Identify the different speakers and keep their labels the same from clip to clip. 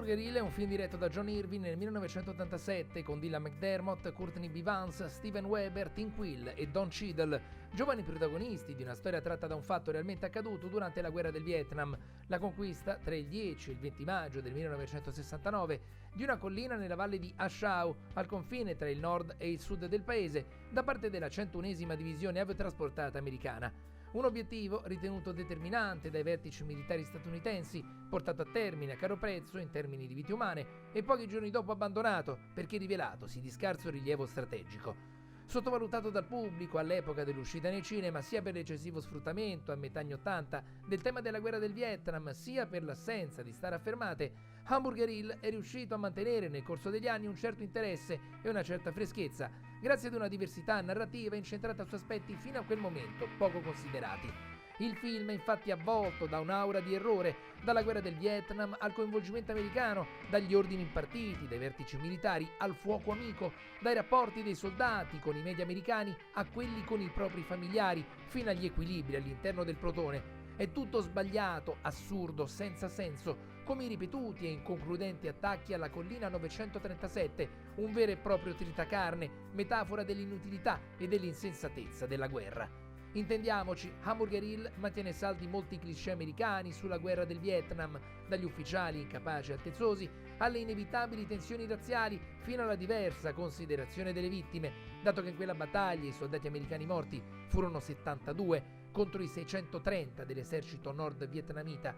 Speaker 1: Hamburger Hill è un film diretto da John Irving nel 1987 con Dylan McDermott, Courtney B. Vance, Steven Weber, Tim Quill e Don Cheadle, giovani protagonisti di una storia tratta da un fatto realmente accaduto durante la guerra del Vietnam, la conquista tra il 10 e il 20 maggio del 1969 di una collina nella valle di A Shau, al confine tra il nord e il sud del paese, da parte della 101esima divisione aviotrasportata americana. Un obiettivo ritenuto determinante dai vertici militari statunitensi, portato a termine a caro prezzo in termini di vite umane e pochi giorni dopo abbandonato perché rivelatosi di scarso rilievo strategico. Sottovalutato dal pubblico all'epoca dell'uscita nei cinema sia per l'eccessivo sfruttamento a metà anni '80 del tema della guerra del Vietnam sia per l'assenza di star affermate, Hamburger Hill è riuscito a mantenere nel corso degli anni un certo interesse e una certa freschezza, grazie ad una diversità narrativa incentrata su aspetti fino a quel momento poco considerati. Il film è infatti avvolto da un'aura di errore, dalla guerra del Vietnam al coinvolgimento americano, dagli ordini impartiti dai vertici militari al fuoco amico, dai rapporti dei soldati con i media americani a quelli con i propri familiari, fino agli equilibri all'interno del plotone. È tutto sbagliato, assurdo, senza senso, come i ripetuti e inconcludenti attacchi alla collina 937, un vero e proprio tritacarne, metafora dell'inutilità e dell'insensatezza della guerra. Intendiamoci, Hamburger Hill mantiene saldi molti cliché americani sulla guerra del Vietnam, dagli ufficiali incapaci e altezzosi alle inevitabili tensioni razziali fino alla diversa considerazione delle vittime, dato che in quella battaglia i soldati americani morti furono 72 contro i 630 dell'esercito nord-vietnamita.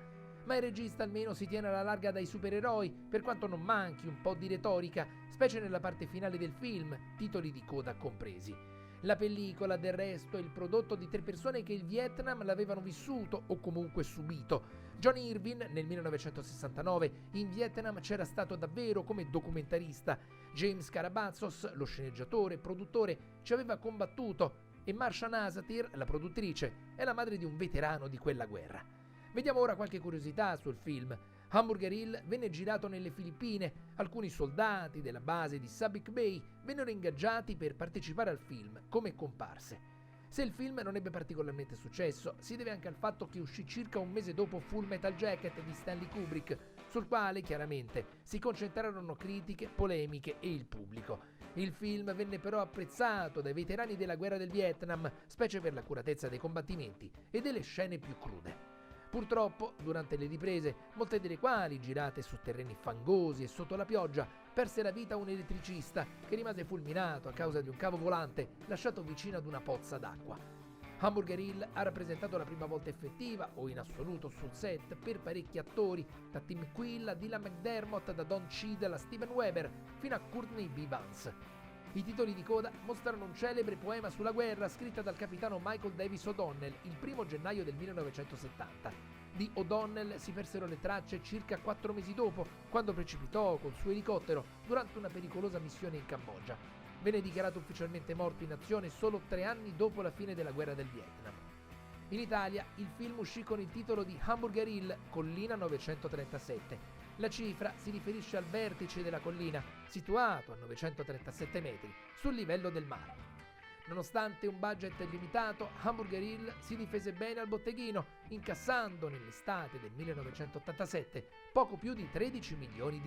Speaker 1: Ma il regista almeno si tiene alla larga dai supereroi, per quanto non manchi un po' di retorica, specie nella parte finale del film, titoli di coda compresi. La pellicola, del resto, è il prodotto di 3 persone che il Vietnam l'avevano vissuto o comunque subito. John Irving, nel 1969, in Vietnam c'era stato davvero come documentarista. James Carabazzos, lo sceneggiatore e produttore, ci aveva combattuto. E Marsha Nasatir, la produttrice, è la madre di un veterano di quella guerra. Vediamo ora qualche curiosità sul film. Hamburger Hill venne girato nelle Filippine. Alcuni soldati della base di Subic Bay vennero ingaggiati per partecipare al film come comparse. Se il film non ebbe particolarmente successo, si deve anche al fatto che uscì circa un mese dopo Full Metal Jacket di Stanley Kubrick, sul quale chiaramente si concentrarono critiche, polemiche e il pubblico. Il film venne però apprezzato dai veterani della guerra del Vietnam, specie per l'accuratezza dei combattimenti e delle scene più crude. Purtroppo, durante le riprese, molte delle quali girate su terreni fangosi e sotto la pioggia, perse la vita un elettricista che rimase fulminato a causa di un cavo volante lasciato vicino ad una pozza d'acqua. Hamburger Hill ha rappresentato la prima volta effettiva o in assoluto sul set per parecchi attori, da Tim Quill a Dylan McDermott, da Don Cheadle a Steven Weber, fino a Courtney B. Vance. I titoli di coda mostrano un celebre poema sulla guerra scritta dal capitano Michael Davis O'Donnell il 1 gennaio del 1970. Di O'Donnell si persero le tracce circa 4 mesi dopo, quando precipitò col suo elicottero durante una pericolosa missione in Cambogia. Venne dichiarato ufficialmente morto in azione solo 3 anni dopo la fine della guerra del Vietnam. In Italia il film uscì con il titolo di Hamburger Hill, collina 937. La cifra si riferisce al vertice della collina, situato a 937 metri, sul livello del mare. Nonostante un budget limitato, Hamburger Hill si difese bene al botteghino, incassando nell'estate del 1987 poco più di $13 milioni.